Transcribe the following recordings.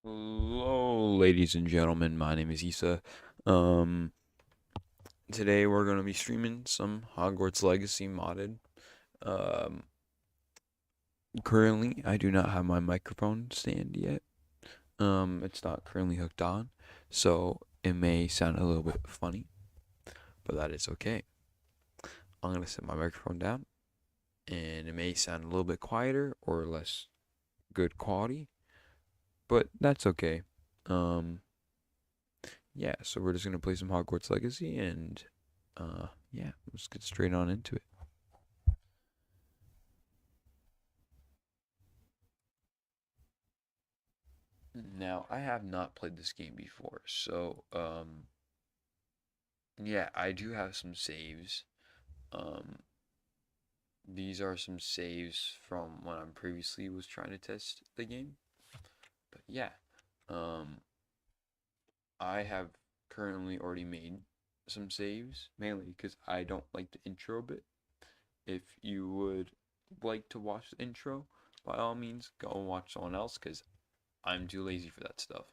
Hello, ladies and gentlemen. My name is Issa. Um, Today we're gonna be streaming some Hogwarts Legacy modded. Um, Currently I do not have my microphone stand yet. It's not currently hooked on, so it may sound a little bit funny, but that is okay. I'm gonna set my microphone down, and it may sound a little bit quieter or less good quality, but that's okay. Um, yeah, so we're just gonna play some Hogwarts Legacy, and yeah, let's get straight on into it. Now, I have not played this game before, so yeah, I do have some saves. Um, these are some saves from when I previously was trying to test the game. But yeah, um, I have currently already made some saves, mainly because I don't like the intro bit. If you would like to watch the intro, by all means, go and watch someone else, because I'm too lazy for that stuff.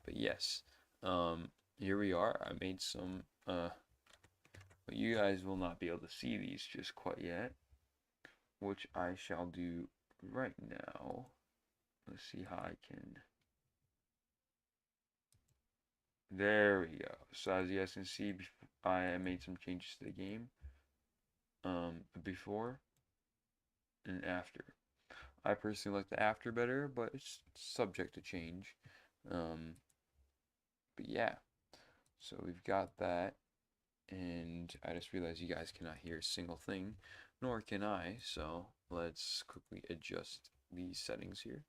But yes, here we are. I made some, but you guys will not be able to see these just quite yet, which I shall do right now. Let's see how I can. There we go. So as you guys can see, I made some changes to the game, before and after. I personally like the after better, but it's subject to change. But yeah, so we've got that, and I just realized you guys cannot hear a single thing, nor can I, so let's quickly adjust these settings here.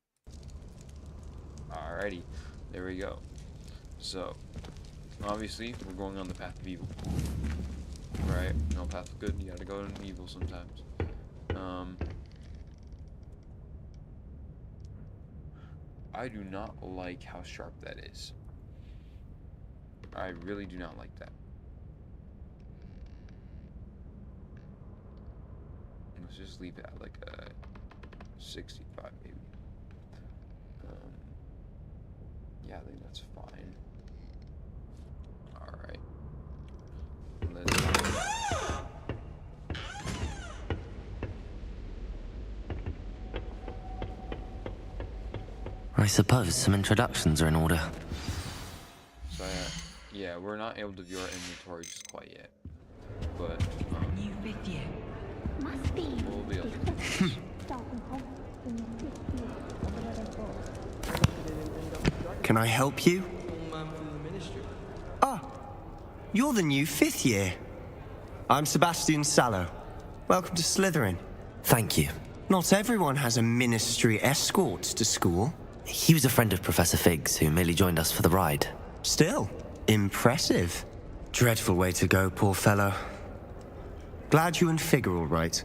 Alrighty, there we go. So, obviously, we're going on the path of evil. Right? No path of good, you gotta go in evil sometimes. I do not like how sharp that is. I really do not like that. Let's just leave it at like a 65 maybe. Yeah, I think that's fine. Alright. I suppose some introductions are in order. So yeah, we're not able to view our inventory just quite yet, but New video. We'll be able to do this. Can I help you? Ah, you're the new 5th year. I'm Sebastian Sallow. Welcome to Slytherin. Thank you. Not everyone has a ministry escort to school. He was a friend of Professor Fig's who merely joined us for the ride. Still, impressive. Dreadful way to go, poor fellow. Glad you and Fig are all right.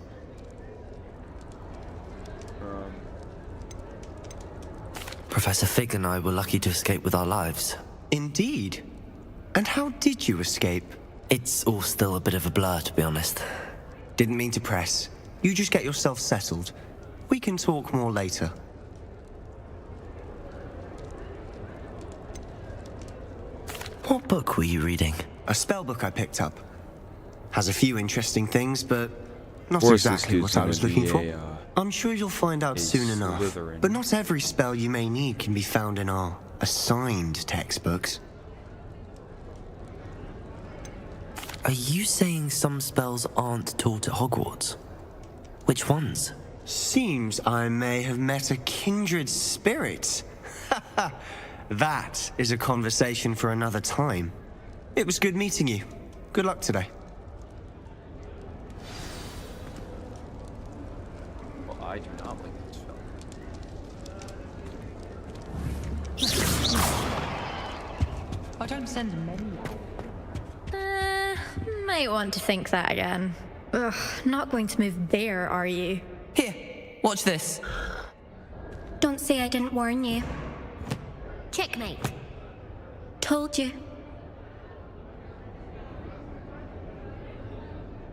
Professor Fig and I were lucky to escape with our lives. Indeed. And how did you escape? It's all still a bit of a blur, to be honest. Didn't mean to press. You just get yourself settled. We can talk more later. What book were you reading? A spellbook I picked up. Has a few interesting things, but not course this exactly kid's what I was gonna be looking for. a, I'm sure you'll find out a soon enough. Slytherin. But not every spell you may need can be found in our assigned textbooks. Are you saying some spells aren't taught at Hogwarts? Which ones? Seems I may have met a kindred spirit. That is a conversation for another time. It was good meeting you. Good luck today. Well, I do not like this spell. I don't send many. Might want to think that again. Ugh, not going to move there, are you? Here, watch this. Don't say I didn't warn you. Checkmate. Told you.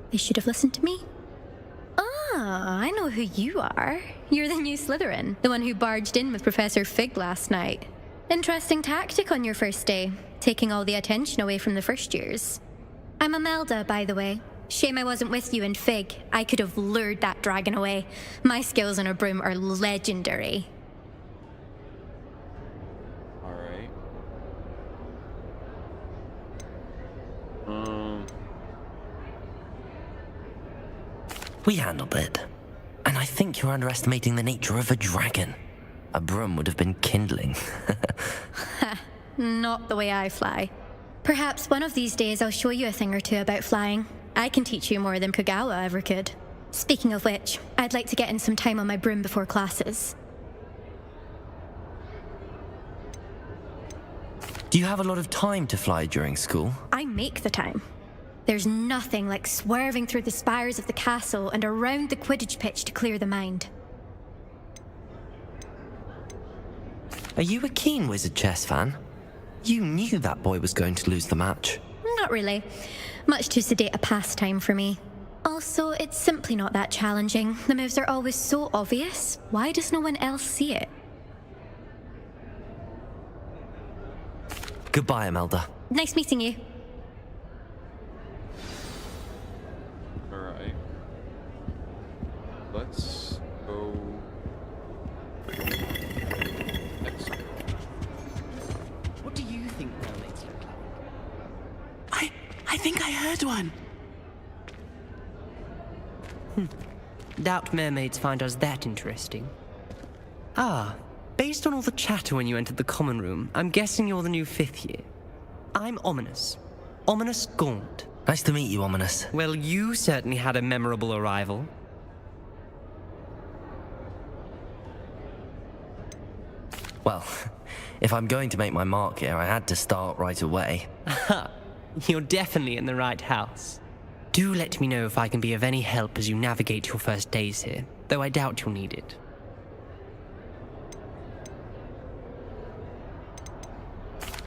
They should have listened to me. Ah, I know who you are. You're the new Slytherin, the one who barged in with Professor Fig last night. Interesting tactic on your first day, taking all the attention away from the first years. I'm Imelda, by the way. Shame I wasn't with you in Fig. I could have lured that dragon away. My skills on a broom are legendary. Alright. We handled it. And I think you're underestimating the nature of a dragon. A broom would have been kindling. Not the way I fly. Perhaps one of these days I'll show you a thing or two about flying. I can teach you more than Kagawa ever could. Speaking of which, I'd like to get in some time on my broom before classes. Do you have a lot of time to fly during school? I make the time. There's nothing like swerving through the spires of the castle and around the Quidditch pitch to clear the mind. Are you a keen Wizard chess fan? You knew that boy was going to lose the match. Not really. Much too sedate a pastime for me. Also, it's simply not that challenging. The moves are always so obvious. Why does no one else see it? Goodbye, Imelda. Nice meeting you. Alright. Let's go. What do you think mermaids look like? I think I heard one. Doubt mermaids find us that interesting. Ah, based on all the chatter when you entered the common room, I'm guessing you're the new 5th year. I'm Ominous. Ominous Gaunt. Nice to meet you, Ominous. Well, you certainly had a memorable arrival. Well, if I'm going to make my mark here, I had to start right away. Aha, you're definitely in the right house. Do let me know if I can be of any help as you navigate your first days here, though I doubt you'll need it.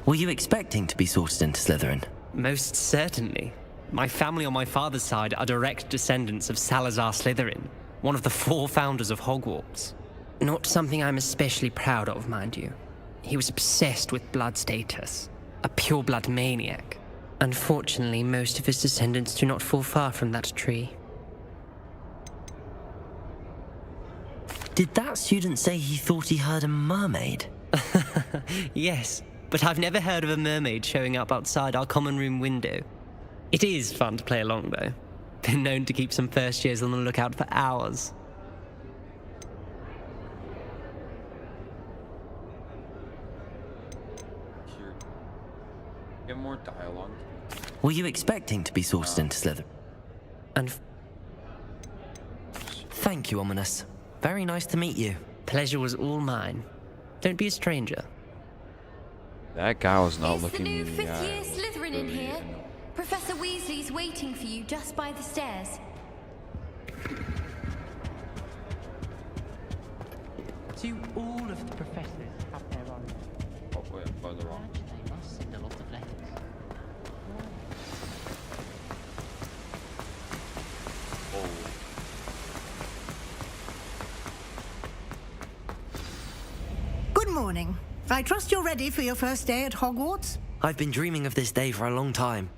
Were you expecting to be sorted into Slytherin? Most certainly. My family on my father's side are direct descendants of Salazar Slytherin, one of the 4 founders of Hogwarts. Not something I'm especially proud of, mind you. He was obsessed with blood status, a pure-blood maniac. Unfortunately, most of his descendants do not fall far from that tree. Did that student say he thought he heard a mermaid? Yes, but I've never heard of a mermaid showing up outside our common room window. It is fun to play along, though. Been known to keep some first years on the lookout for hours. Here. Get more dialogue. Were you expecting to be sorted into Slytherin? And Thank you, Ominous. Very nice to meet you. pleasure was all mine. Don't be a stranger. That guy was not Is the looking new me in the 5th year eye. Slytherin in here? Professor Weasley's waiting for you just by the stairs. Do all of the professors have their own? Oh, wait, further wrong. They must send a lot of letters. Oh. Good morning. I trust you're ready for your first day at Hogwarts? I've been dreaming of this day for a long time.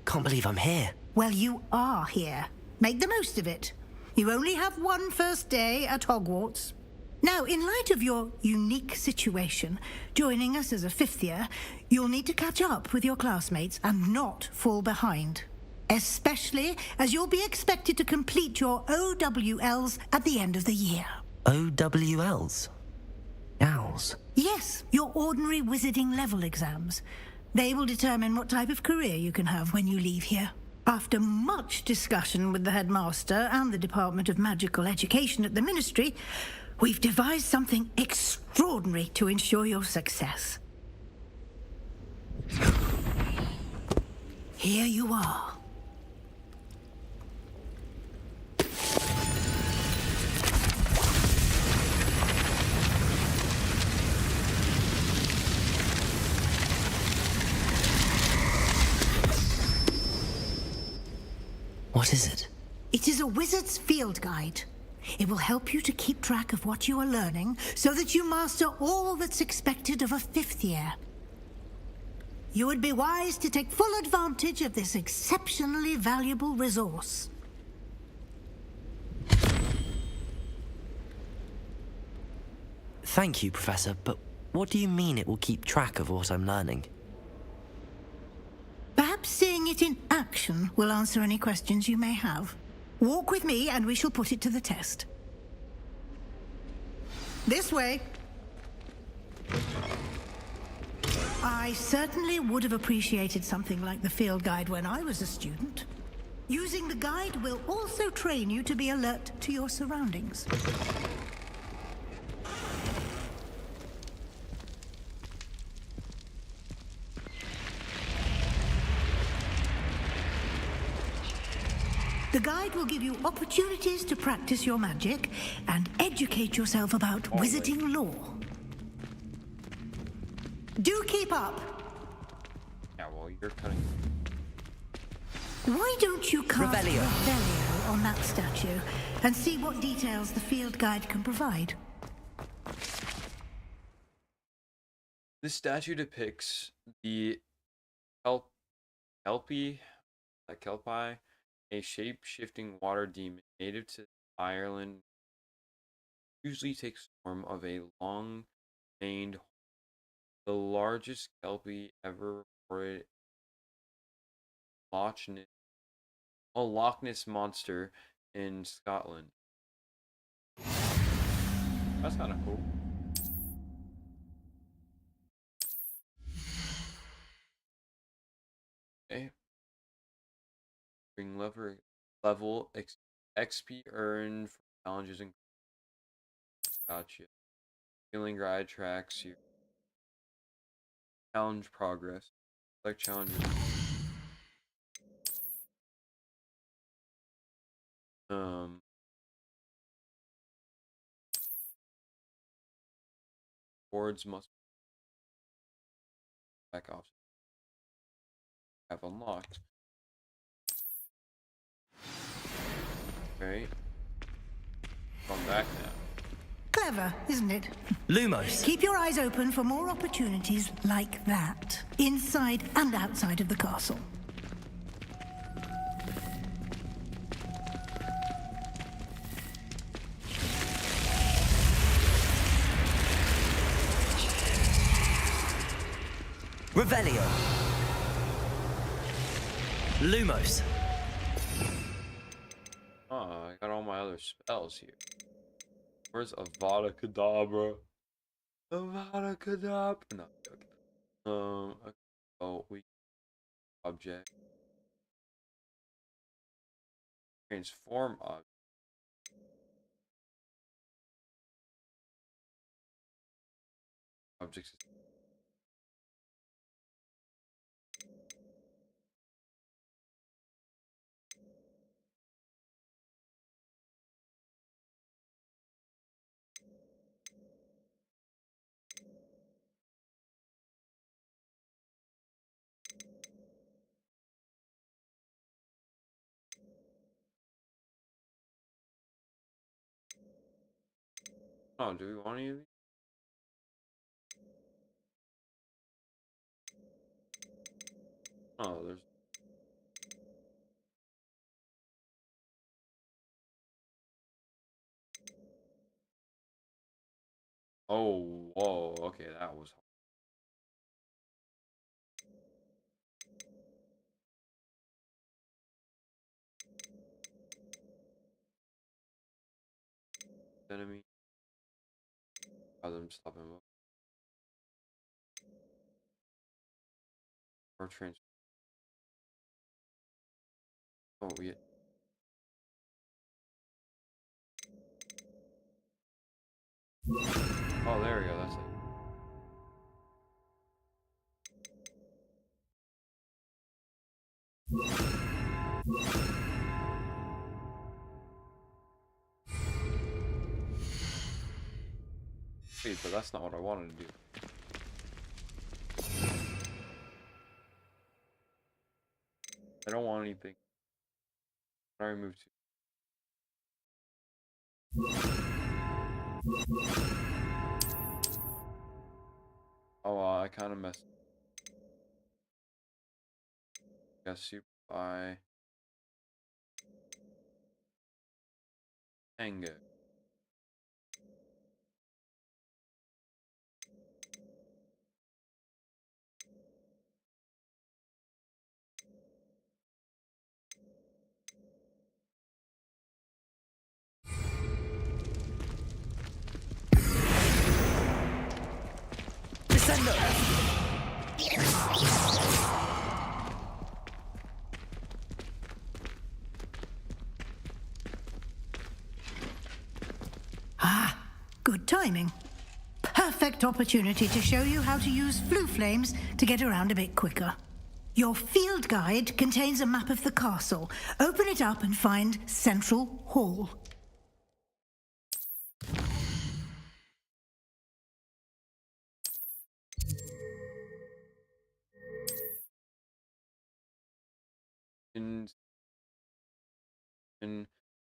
Can't believe I'm here. Well, you are here. Make the most of it. You only have one first day at Hogwarts. Now, in light of your unique situation, joining us as a 5th year, you'll need to catch up with your classmates and not fall behind. Especially as you'll be expected to complete your OWLs at the end of the year. OWLs? Owls? Yes, your ordinary wizarding level exams. They will determine what type of career you can have when you leave here. After much discussion with the headmaster and the Department of Magical Education at the Ministry, we've devised something extraordinary to ensure your success. Here you are. What is it? It is a wizard's field guide. It will help you to keep track of what you are learning so that you master all that's expected of a 5th year. You would be wise to take full advantage of this exceptionally valuable resource. Thank you, Professor, but what do you mean it will keep track of what I'm learning? Perhaps seeing it in action will answer any questions you may have. Walk with me and we shall put it to the test. This way. I certainly would have appreciated something like the field guide when I was a student. Using the guide will also train you to be alert to your surroundings. The guide will give you opportunities to practice your magic and educate yourself about wizarding lore. Do keep up! Yeah, well, you're cutting. Why don't you cast Revelio. Revelio on that statue and see what details the field guide can provide? This statue depicts the Kelpie, a shape-shifting water demon native to Ireland. Usually takes form of a long-maned, the largest Kelpie ever reported. Loch Ness monster in Scotland. That's kind of cool. Okay. Bring level XP earned from challenges and gotcha. Healing guide tracks your challenge progress. Select challenges. Boards must back off. Have unlocked. Okay. Come back now. Clever, isn't it? Lumos! Keep your eyes open for more opportunities like that, inside and outside of the castle. Revelio! Lumos! Oh, I got all my other spells here. Where's Avada Kedavra? Avada Kedavra. No, okay. Okay. Oh, we object. Transform object. Objects. Oh, do we want any of these? Oh, there's. Oh, whoa. Okay, that was. Enemy. Rather than stop him up. Or trans. Oh, yeah. Oh, there we go. That's it. Wait, but that's not what I wanted to do. I don't want anything. I remove two. Oh, I kind of messed. Got super by Tango. Good timing. Perfect opportunity to show you how to use flue flames to get around a bit quicker. Your field guide contains a map of the castle. Open it up and find Central Hall.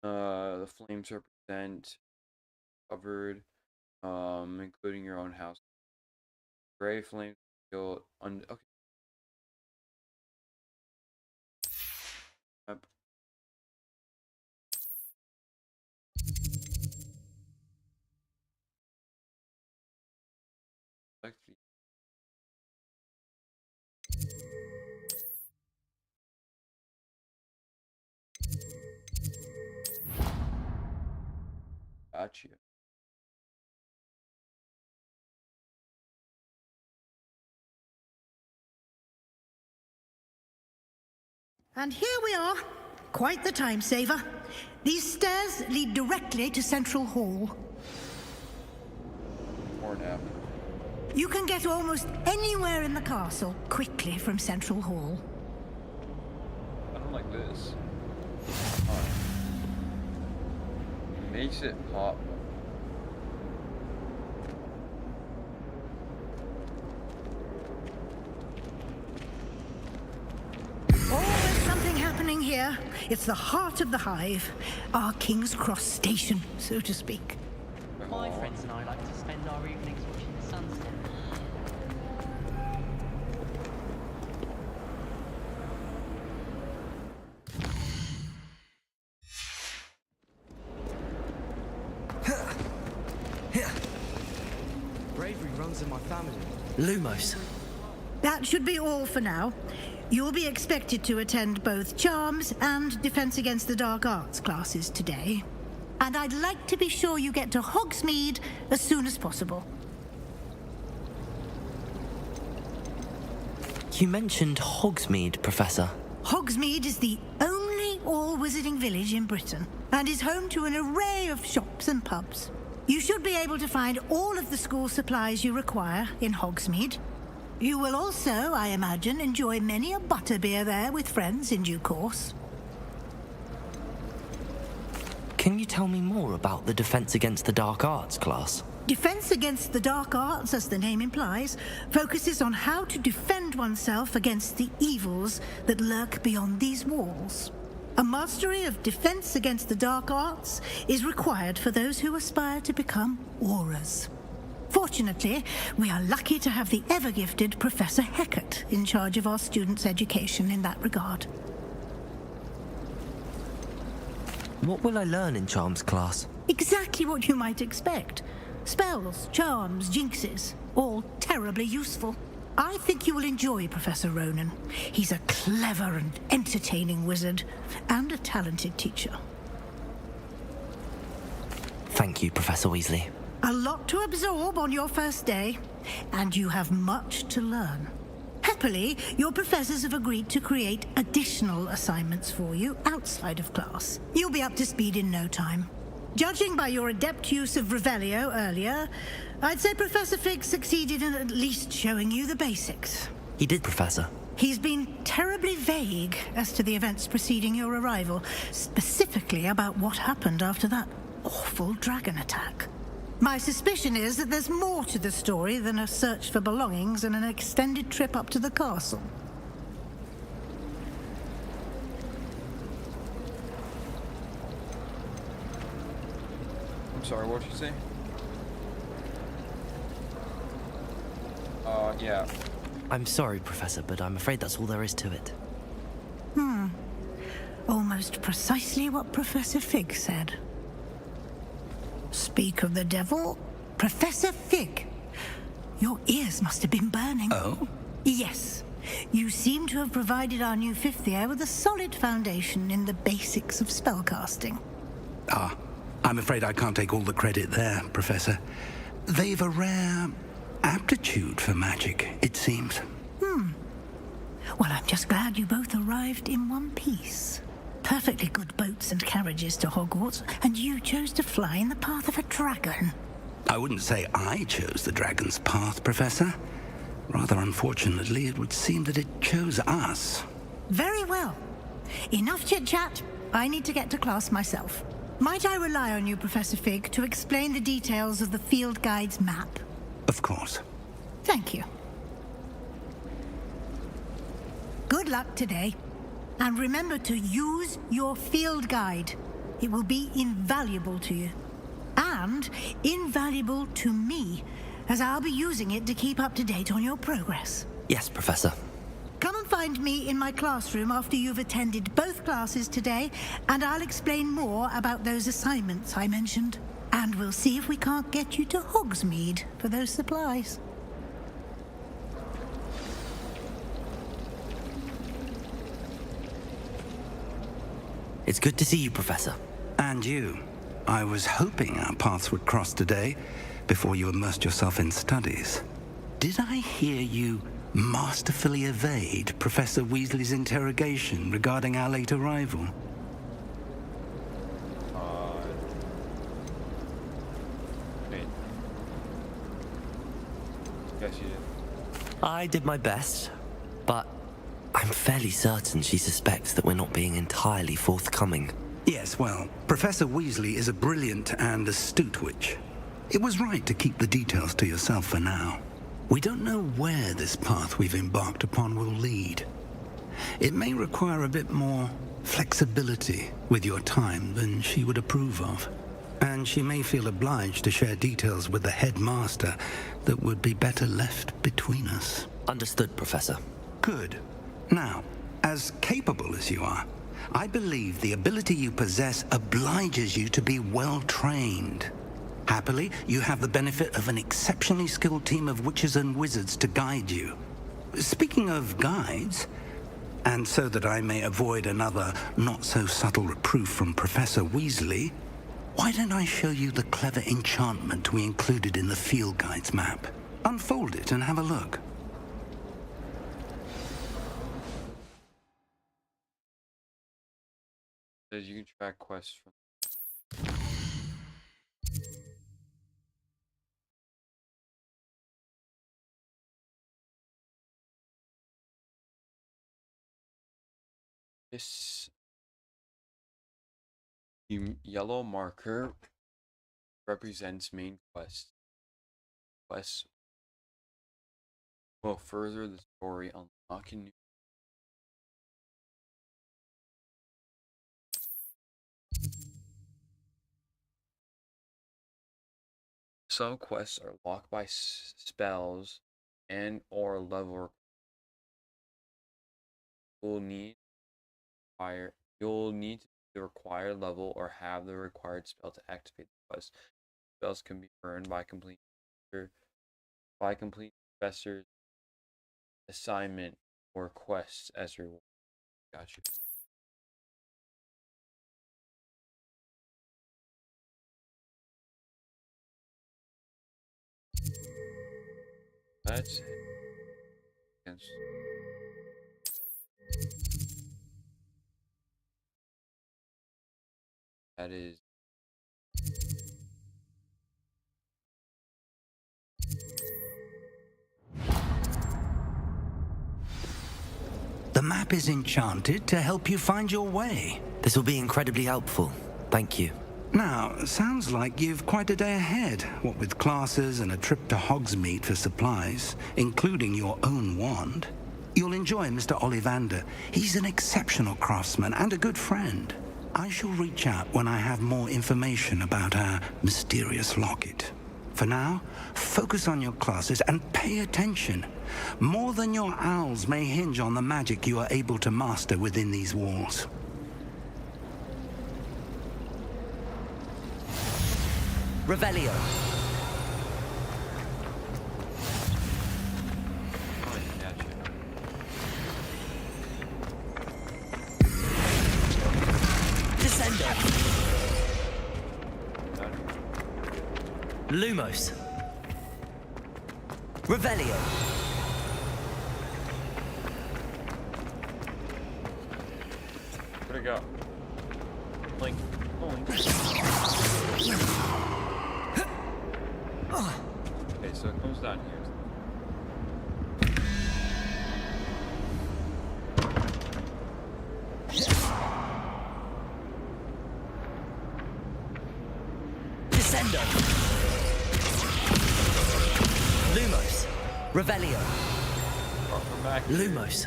The flames represent covered, including your own house. Gray flames feel okay. Yep. Gotcha. And here we are. Quite the time saver. These stairs lead directly to Central Hall. Or nap. You can get almost anywhere in the castle quickly from Central Hall. I don't like this. Makes it pop. Always something happening here. It's the heart of the hive. Our King's Cross station, so to speak. My friends and I like to spend our evenings watching the sunset. Bravery runs in my family. Lumos. That should be all for now. You'll be expected to attend both Charms and Defense Against the Dark Arts classes today. And I'd like to be sure you get to Hogsmeade as soon as possible. You mentioned Hogsmeade, Professor. Hogsmeade is the only all-wizarding village in Britain and is home to an array of shops and pubs. You should be able to find all of the school supplies you require in Hogsmeade. You will also, I imagine, enjoy many a butterbeer there with friends in due course. Can you tell me more about the Defense Against the Dark Arts class? Defense Against the Dark Arts, as the name implies, focuses on how to defend oneself against the evils that lurk beyond these walls. A mastery of Defense Against the Dark Arts is required for those who aspire to become Aurors. Fortunately, we are lucky to have the ever-gifted Professor Hecat in charge of our students' education in that regard. What will I learn in Charms class? Exactly what you might expect. Spells, charms, jinxes, all terribly useful. I think you will enjoy Professor Ronan. He's a clever and entertaining wizard, and a talented teacher. Thank you, Professor Weasley. A lot to absorb on your first day, and you have much to learn. Happily, your professors have agreed to create additional assignments for you outside of class. You'll be up to speed in no time. Judging by your adept use of Revelio earlier, I'd say Professor Fig succeeded in at least showing you the basics. He did, Professor. He's been terribly vague as to the events preceding your arrival, specifically about what happened after that awful dragon attack. My suspicion is that there's more to the story than a search for belongings and an extended trip up to the castle. I'm sorry, what did you say? Yeah. I'm sorry, Professor, but I'm afraid that's all there is to it. Almost precisely what Professor Fig said. Speak of the devil, Professor Fig. Your ears must have been burning. Oh? Yes. You seem to have provided our new fifth year with a solid foundation in the basics of spellcasting. Ah, I'm afraid I can't take all the credit there, Professor. They've a rare aptitude for magic, it seems. Well, I'm just glad you both arrived in one piece. Perfectly good boats and carriages to Hogwarts, and you chose to fly in the path of a dragon. I wouldn't say I chose the dragon's path, Professor. Rather unfortunately, it would seem that it chose us. Very well. Enough chit-chat. I need to get to class myself. Might I rely on you, Professor Fig, to explain the details of the field guide's map? Of course. Thank you. Good luck today. And remember to use your field guide. It will be invaluable to you. And invaluable to me, as I'll be using it to keep up to date on your progress. Yes, Professor. Come and find me in my classroom after you've attended both classes today, and I'll explain more about those assignments I mentioned. And we'll see if we can't get you to Hogsmeade for those supplies. It's good to see you, Professor. And you. I was hoping our paths would cross today, before you immersed yourself in studies. Did I hear you masterfully evade Professor Weasley's interrogation regarding our late arrival? Wait. Yes, you did. I did my best, but I'm fairly certain she suspects that we're not being entirely forthcoming. Yes, well, Professor Weasley is a brilliant and astute witch. It was right to keep the details to yourself for now. We don't know where this path we've embarked upon will lead. It may require a bit more flexibility with your time than she would approve of. And she may feel obliged to share details with the headmaster that would be better left between us. Understood, Professor. Good. Now, as capable as you are, I believe the ability you possess obliges you to be well trained. Happily, you have the benefit of an exceptionally skilled team of witches and wizards to guide you. Speaking of guides, and so that I may avoid another not-so-subtle reproof from Professor Weasley, why don't I show you the clever enchantment we included in the field guide's map? Unfold it and have a look. Says you can track quests from. This yellow marker represents main quests. Quests will further the story, unlocking new. Some quests are locked by spells and or level. You'll need the required level or have the required spell to activate the quest. Spells can be earned by completing Professor's assignment or quests as reward. Gotcha. Let's against. That is The map is enchanted to help you find your way. This will be incredibly helpful. Thank you. Now, sounds like you've quite a day ahead, what with classes and a trip to Hogsmeade for supplies, including your own wand. You'll enjoy Mr. Ollivander. He's an exceptional craftsman and a good friend. I shall reach out when I have more information about our mysterious locket. For now, focus on your classes and pay attention. More than your owls may hinge on the magic you are able to master within these walls. Revelio. Descendo. Lumos. Revelio. Where'd it go? Link. Oh, Link. Okay, so it comes down here. Descendo. Lumos. Revelio. Oh, we're back. Lumos.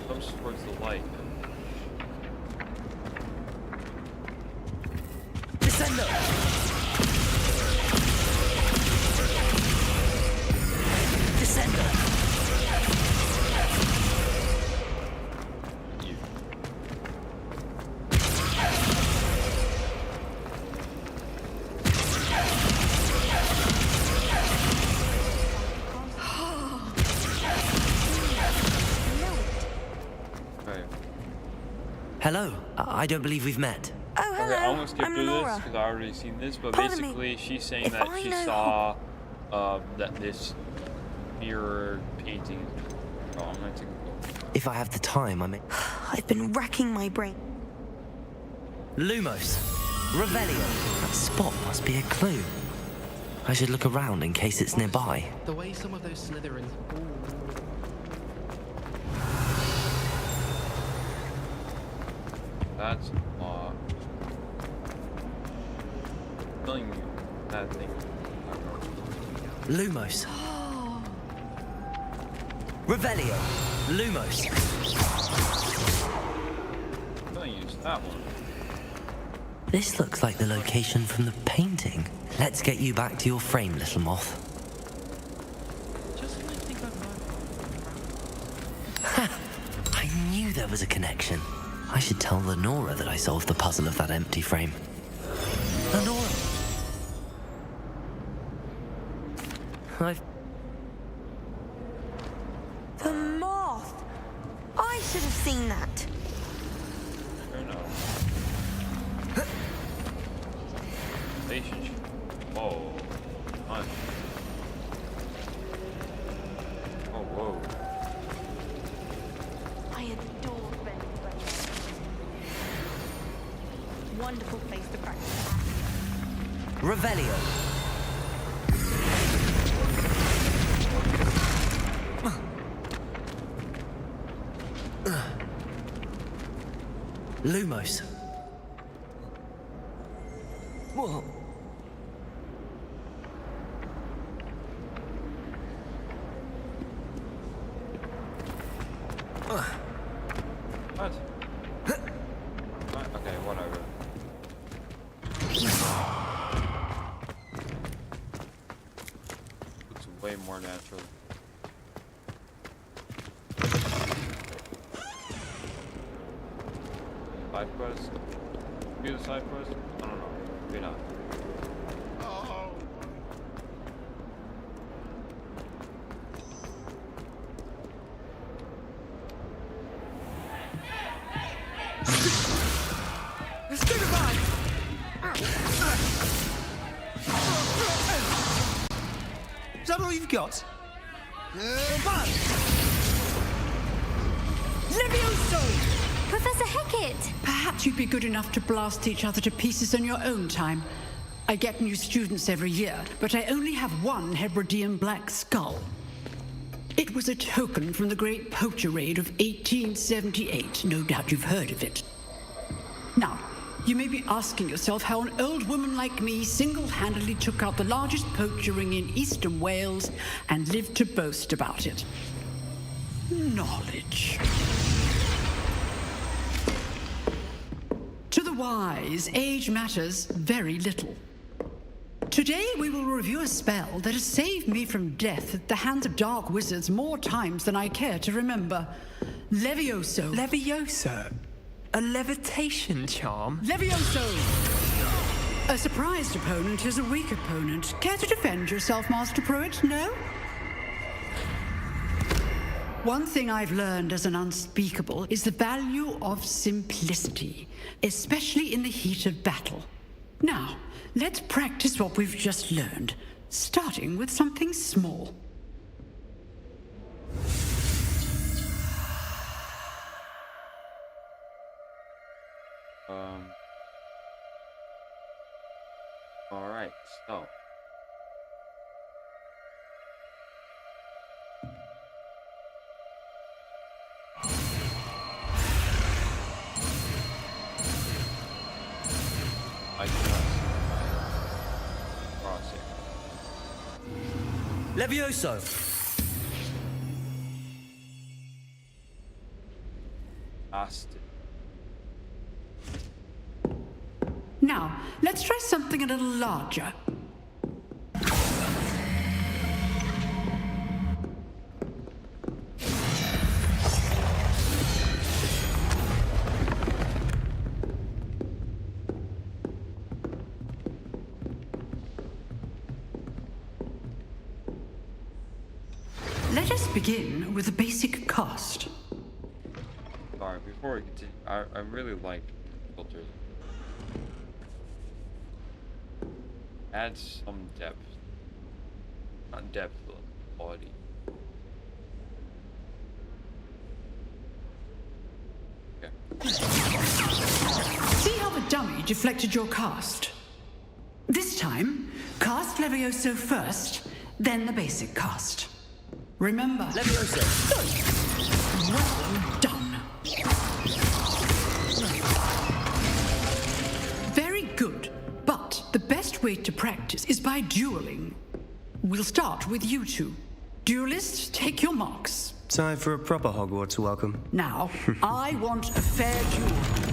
Comes towards the light. Descendo. Descendo. You. Right. Hello. I don't believe we've met. Oh, hello. Okay, I'm gonna skip I'm through this Lenora. because I already seen this, but Pardon me. basically she's saying If that I she know- saw that this mirror painting. Oh, I'm gonna take a look. If I have the time, I may. I've been racking my brain. Lumos. Revelio. That spot must be a clue. I should look around in case it's nearby. The way some of those Slytherins. That's odd. Telling me that thing. I don't know. Lumos. Revelio. Lumos. I'm gonna use that one. This looks like the location from the painting. Let's get you back to your frame, little moth. Just when I think I've Ha! I knew there was a connection. I should tell Lenora that I solved the puzzle of that empty frame. Lenora! I've... The moth. I should have seen that. I don't know. Relationship. Oh, fun. Oh, whoa. I adore Bentley. Wonderful place to practice. Revelio. Lumos. Whoa. What? Okay, whatever. Looks way more natural. Side quest? Do the side quest? I don't know. Maybe not. Is that all you've got? Levioso! Professor Hecat! Perhaps you'd be good enough to blast each other to pieces in your own time. I get new students every year, but I only have one Hebridean black skull. It was a token from the Great Poacher Raid of 1878. No doubt you've heard of it. Now, you may be asking yourself how an old woman like me single-handedly took out the largest poacher ring in eastern Wales and lived to boast about it. knowledge. To the wise, age matters very little. Today we will review a spell that has saved me from death at the hands of dark wizards more times than I care to remember. Levioso. Levioso? A levitation charm? Levioso! A surprised opponent is a weak opponent. Care to defend yourself, Master Pruitt? No? One thing I've learned as an unspeakable is the value of simplicity, especially in the heat of battle. Now, let's practice what we've just learned, starting with something small. All right, so. I cannot cross it. Levioso! Austin. Now, let's try something a little larger. Let us begin with a basic cast. Sorry, before we continue, I really like filters. Add some depth. Not depth, but quality. Okay. See how the dummy deflected your cast? This time, cast Levioso first, then the basic cast. Remember... Levioso! Well done. Very good. But the best way to practice is by dueling. We'll start with you two. Duelists, take your marks. Time for a proper Hogwarts welcome. Now, I want a fair duel,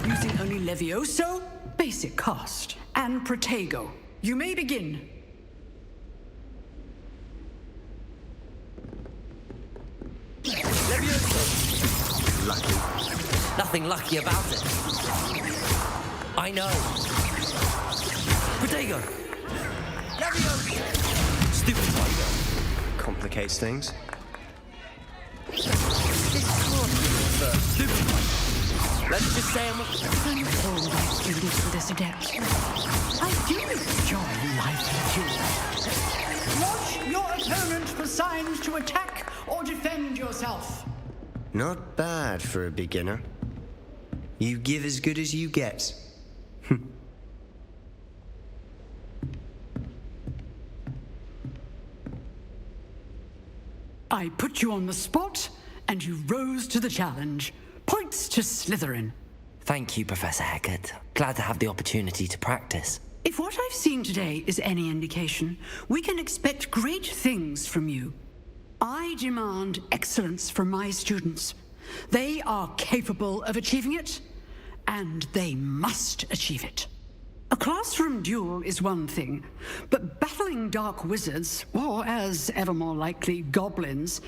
using only Levioso, basic cast, and Protego. You may begin. Levioso! Lucky. Nothing lucky about it. I know. Protego! Levioso! Stupid Protego. Complicates things. This can't be the first stupid one. Let's just say I'm Unfold my students with this adept. I do enjoy lively duels. Watch your opponent for signs to attack or defend yourself. Not bad for a beginner. You give as good as you get. I put you on the spot, and you rose to the challenge. Points to Slytherin. Thank you, Professor Hecat. Glad to have the opportunity to practice. If what I've seen today is any indication, we can expect great things from you. I demand excellence from my students. They are capable of achieving it, and they must achieve it. A classroom duel is one thing, but battling dark wizards, or as ever more likely, goblins,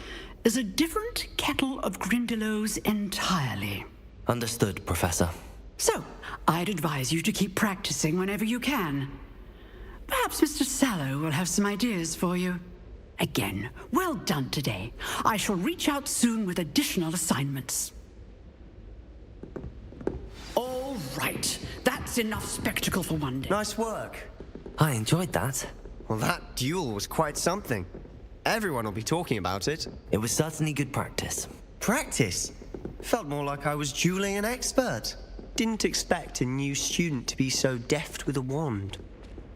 is a different kettle of Grindylows entirely. Understood, Professor. So, I'd advise you to keep practicing whenever you can. Perhaps Mr. Sallow will have some ideas for you. Again, well done today. I shall reach out soon with additional assignments. All right, that's enough spectacle for one day. Nice work. I enjoyed that. Well, that duel was quite something. Everyone will be talking about it. It was certainly good practice. Practice? Felt more like I was dueling an expert. Didn't expect a new student to be so deft with a wand.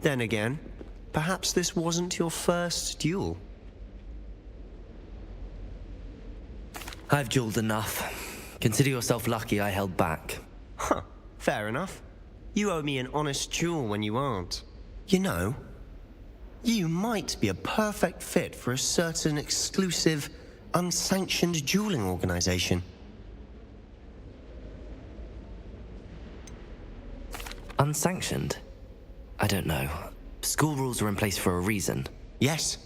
Then again, perhaps this wasn't your first duel. I've dueled enough. Consider yourself lucky I held back. Huh, fair enough. You owe me an honest duel when you aren't. You know, you might be a perfect fit for a certain exclusive unsanctioned dueling organization. Unsanctioned? I don't know. School rules are in place for a reason. Yes,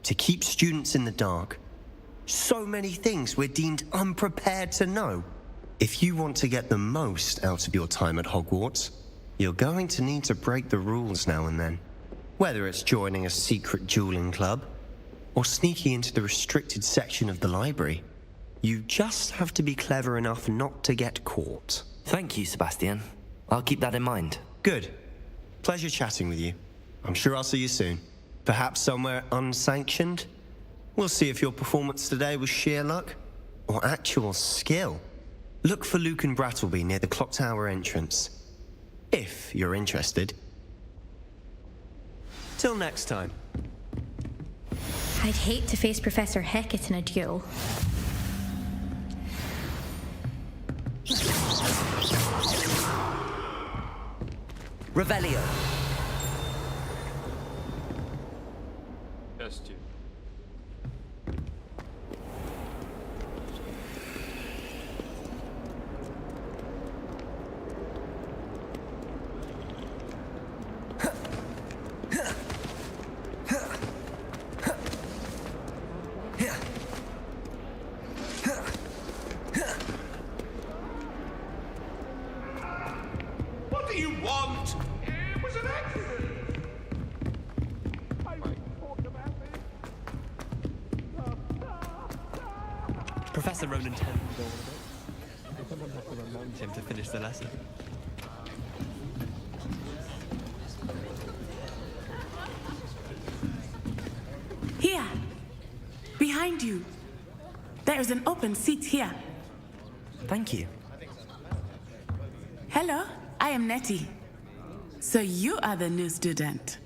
to keep students in the dark. So many things we're deemed unprepared to know. If you want to get the most out of your time at Hogwarts, you're going to need to break the rules now and then. Whether it's joining a secret dueling club, or sneaking into the restricted section of the library, you just have to be clever enough not to get caught. Thank you, Sebastian. I'll keep that in mind. Good. Pleasure chatting with you. I'm sure I'll see you soon. Perhaps somewhere unsanctioned? We'll see if your performance today was sheer luck or actual skill. Look for Luke and Brattleby near the clock tower entrance. If you're interested. Till next time. I'd hate to face Professor Hecat in a duel. Revelio. Test you. What do you want? It was an accident. Professor Ronan turned the door a bit. Someone had to remind him to finish the lesson. Here! Behind you! There is an open seat here. Thank you. Hello, I am Nettie. So you are the new student.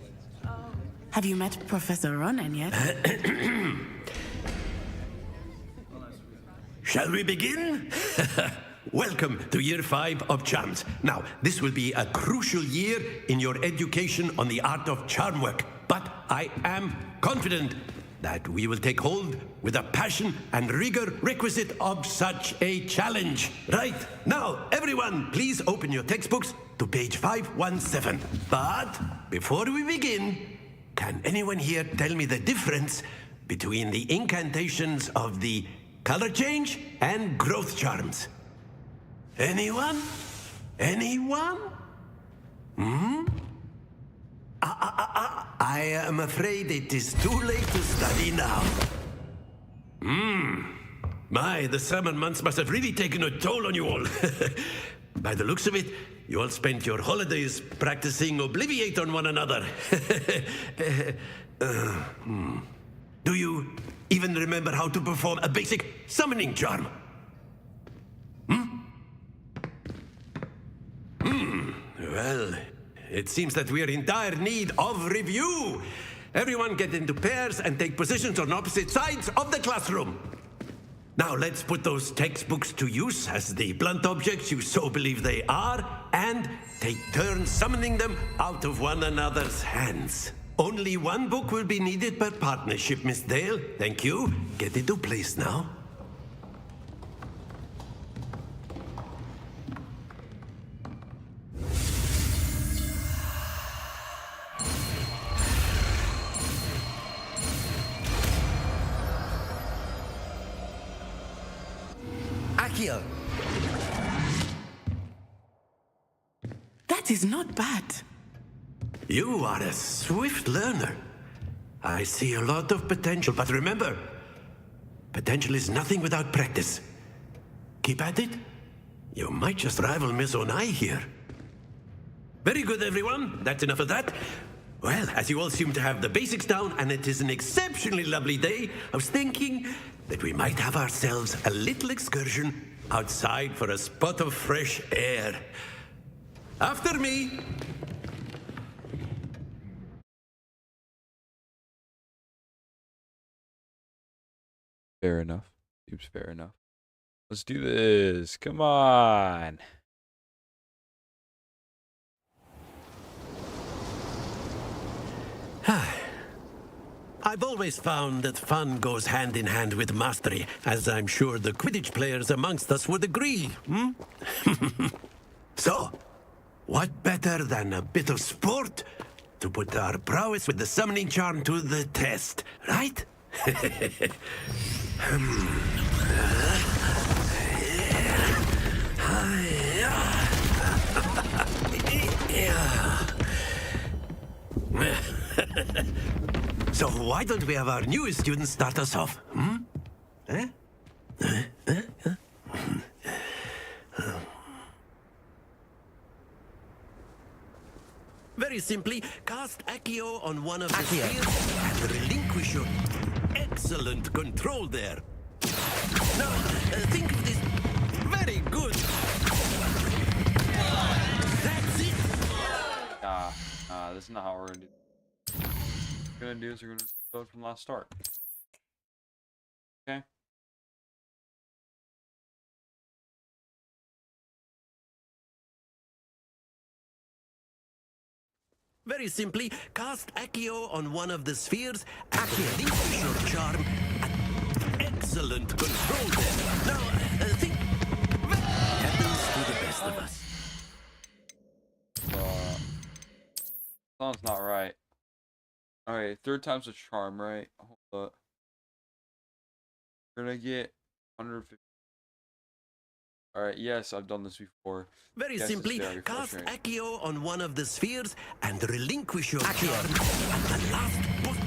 Have you met Professor Ronan yet? Shall we begin? Welcome to Year 5 of Charms. Now, this will be a crucial year in your education on the art of charm work. But I am confident that we will take hold with the passion and rigor requisite of such a challenge. Right, now, everyone, please open your textbooks to page 517. But before we begin, can anyone here tell me the difference between the incantations of the color change and growth charms? Anyone? Anyone? I am afraid it is too late to study now. My, the summer months must have really taken a toll on you all. By the looks of it, you all spent your holidays practicing Obliviate on one another. Do you even remember how to perform a basic summoning charm? Well, it seems that we are in dire need of review. Everyone get into pairs and take positions on opposite sides of the classroom. Now let's put those textbooks to use as the blunt objects you so believe they are, and take turns summoning them out of one another's hands. Only one book will be needed per partnership, Miss Dale. Thank you. Get into place now. Accio. That is not bad. You are a swift learner. I see a lot of potential, but remember, potential is nothing without practice. Keep at it. You might just rival Miss Onai here. Very good, everyone. That's enough of that. Well, as you all seem to have the basics down, and it is an exceptionally lovely day, I was thinking that we might have ourselves a little excursion outside for a spot of fresh air. After me. Fair enough. Seems fair enough. Let's do this. Come on. I've always found that fun goes hand in hand with mastery, as I'm sure the Quidditch players amongst us would agree. So, what better than a bit of sport to put our prowess with the summoning charm to the test, right? So why don't we have our newest student start us off? Eh? Very simply, cast Accio on one of the spheres and relinquish your excellent control there. Now, think of this. Very good. That's it. This is not how we're gonna do. What we're gonna do is we're gonna start from last start. Okay. Very simply, cast Accio on one of the spheres and relinquish your charm. Excellent control there. Now, think. Happens to the best of us. Sounds not right. Alright, 3rd time's a charm, right? Hold up. We're gonna get 150. Alright, yes, I've done this before. Very Yes, simply, it's very cast frustrating. Accio on one of the spheres and relinquish your charm at the last push.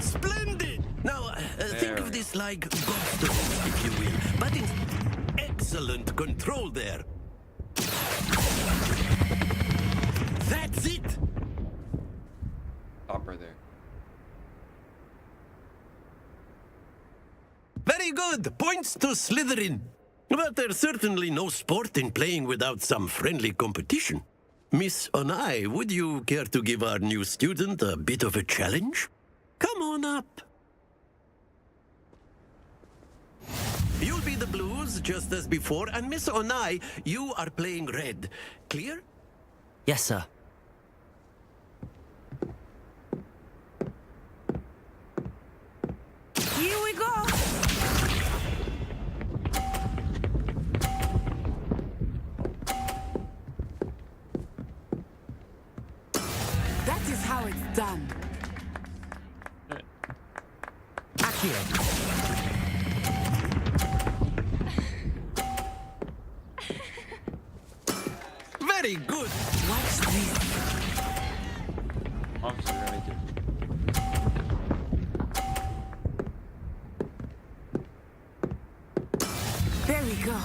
Splendid! Now, think of this like gobstones, if you will, but in excellent control there. That's it! Stop right there. Very good! Points to Slytherin. But there's certainly no sport in playing without some friendly competition. Miss Onai, would you care to give our new student a bit of a challenge? Come on up. You'll be the blues, just as before, and Miss Onai, you are playing red. Clear? Yes, sir. Here we go! That is how it's done. Accio. Very good. Watch this. Obviously, we're gonna get. There we go.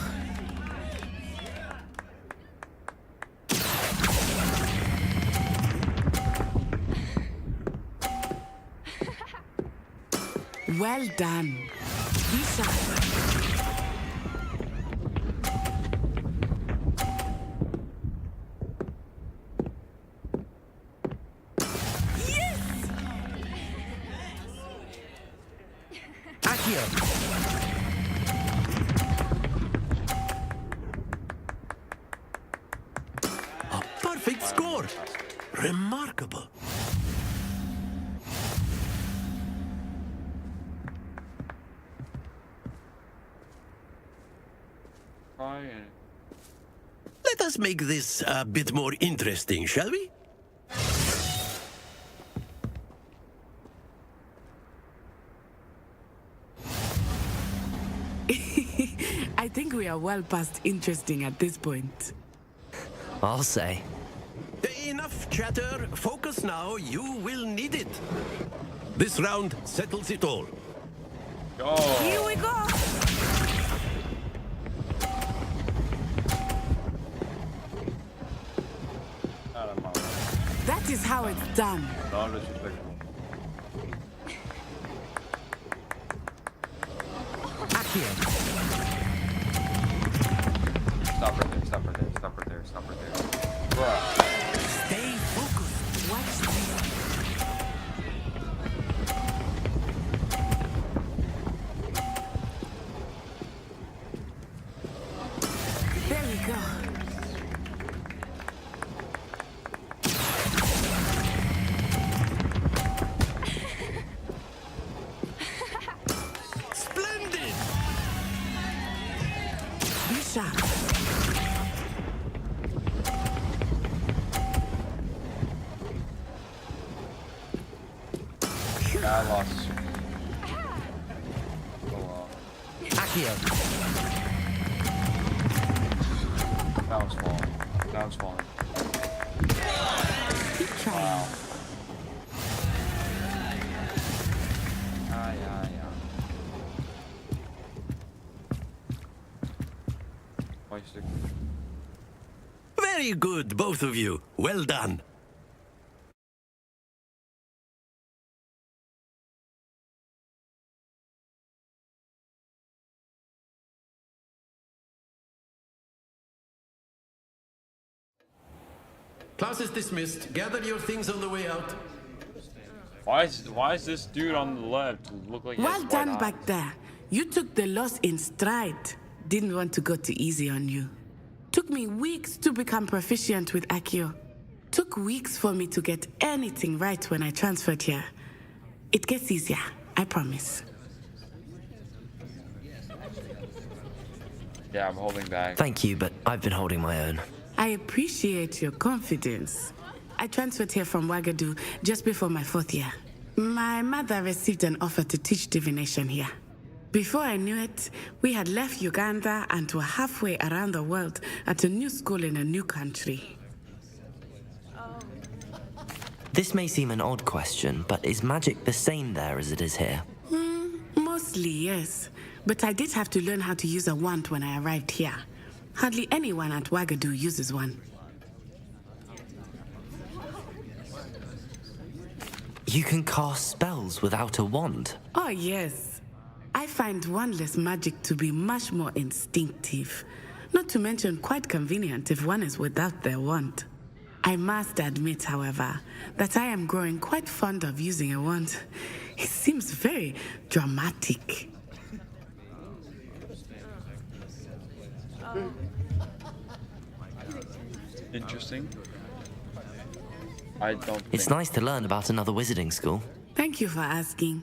Well done. Be sharp. Accio. A perfect score. Remarkable. Try and. Let us make this a bit more interesting, shall we? I think we are well past interesting at this point. I'll say. Enough chatter. Focus now. You will need it. This round settles it all. Go! Here we go! Out of my way. That is how it's done. No disrespectful. Accio. Stop right there, stop right there, stop right there, stop right there. Bruh. Stay focused. Watch this. There we go. sharp. I lost. Oh well. Accio. That was falling. That was falling. Keep trying. Wow. Yeah. Wasted. Very good, both of you. Well done. Class is dismissed. Gather your things on the way out. Why is this dude on the left look like he has Well white done eyes? back there. You took the loss in stride. Didn't want to go too easy on you. Took me weeks to become proficient with Accio. Took weeks for me to get anything right when I transferred here. It gets easier, I promise. Yeah, I'm holding back. Thank you, but I've been holding my own. I appreciate your confidence. I transferred here from Wagadu just before my 4th year. My mother received an offer to teach divination here. Before I knew it, we had left Uganda and were halfway around the world at a new school in a new country. This may seem an odd question, but is magic the same there as it is here? Mostly, yes. But I did have to learn how to use a wand when I arrived here. Hardly anyone at Wagadu uses one. You can cast spells without a wand. Oh, yes. I find wandless magic to be much more instinctive. Not to mention quite convenient if one is without their wand. I must admit, however, that I am growing quite fond of using a wand. It seems very dramatic. Interesting. I don't. It's nice to learn about another wizarding school. Thank you for asking.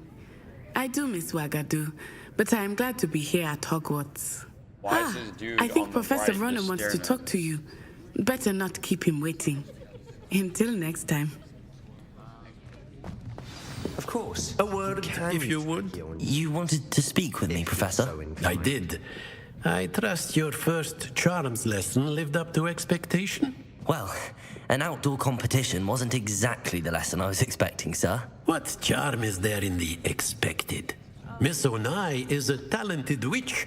I do miss Wagadu, but I am glad to be here at Hogwarts. Why is this dude I think on the Professor right Ronan just wants to staring talk at to you. Better not keep him waiting. Until next time. Of course. A word, if you would. You wanted to speak with me, Professor? I did. I trust your first charms lesson lived up to expectation? Well, an outdoor competition wasn't exactly the lesson I was expecting, sir. What charm is there in the expected? Miss Onai is a talented witch.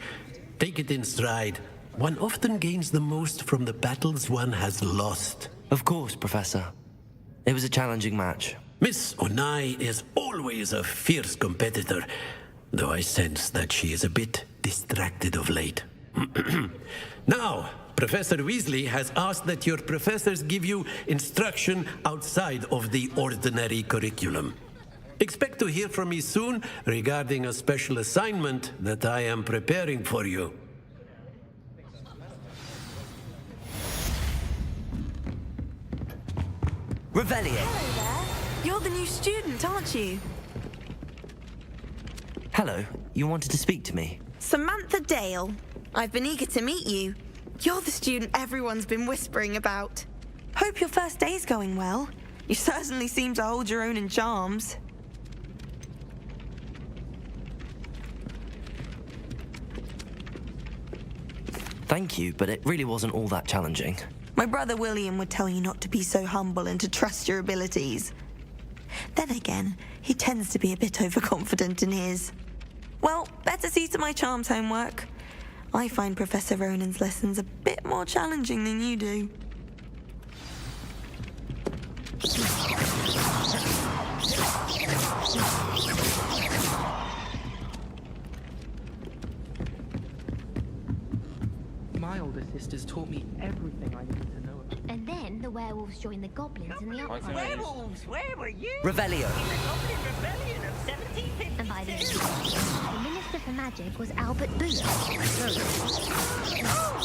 Take it in stride. One often gains the most from the battles one has lost. Of course, Professor. It was a challenging match. Miss Onai is always a fierce competitor, though I sense that she is a bit distracted of late. Now, Professor Weasley has asked that your professors give you instruction outside of the ordinary curriculum. Expect to hear from me soon regarding a special assignment that I am preparing for you. Revelio! Hello there. You're the new student, aren't you? Hello, you wanted to speak to me? Samantha Dale. I've been eager to meet you. You're the student everyone's been whispering about. Hope your first day's going well. You certainly seem to hold your own in charms. Thank you, but it really wasn't all that challenging. My brother William would tell you not to be so humble and to trust your abilities. Then again, he tends to be a bit overconfident in his. Well, better see to my charms homework. I find Professor Ronan's lessons a bit more challenging than you do. My older sisters taught me everything I need to know about. And then the werewolves joined the goblins in the uprising. Werewolves, where were you? Revelio! In the Goblin Rebellion of 1752. And by this time, the Minister for Magic was Albert Booth. Oh,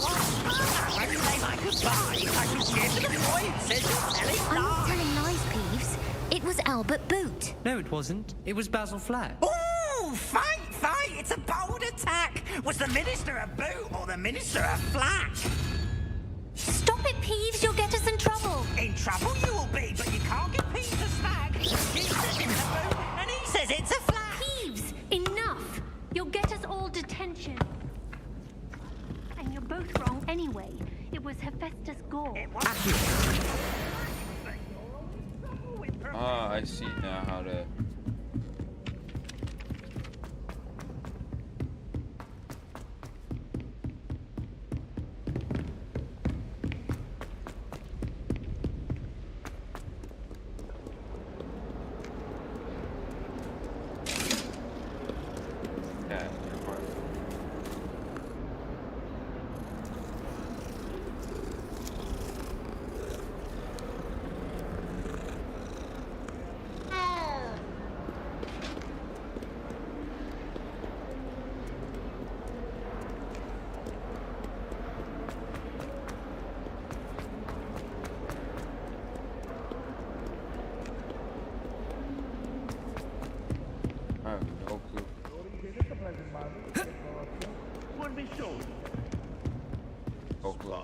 what fun! When you say my goodbyes, I should get to the point, says you're telling I'm not lies. telling lies, Peeves. It was Albert Boot. No, it wasn't. It was Basil Flack. Ooh, fight! It's a bold attack? Was the Minister a boot or the Minister a flak? Stop it, Peeves. You'll get us in trouble. In trouble you will be, but you can't get Peeves a snag. She says it's a boot, and he says it's a flak. Peeves, enough. You'll get us all detention. And you're both wrong anyway. It was Hephaestus Gore. Ah, I see now how to...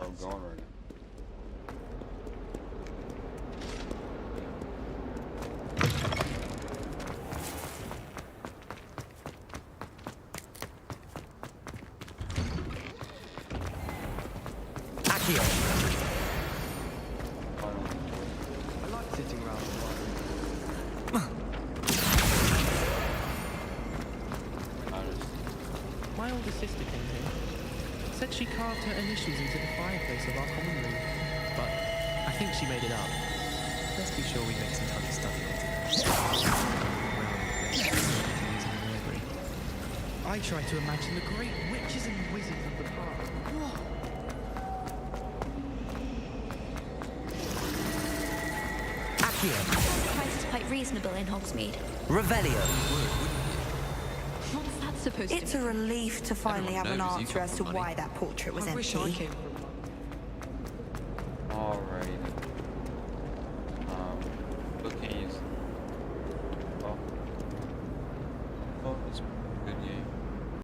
I'm going right now. Akio. I like sitting around the fire. My older sister came here. Said she carved her initials into the fireplace of our common room. But I think she made it up. Let's be sure we make some time to study later. I try to imagine the great witches and wizards of the past. Akio. The price is quite reasonable in Hogsmeade. Revelio. What's that supposed to It's a relief to finally have an answer as to why that portrait was empty. Alright.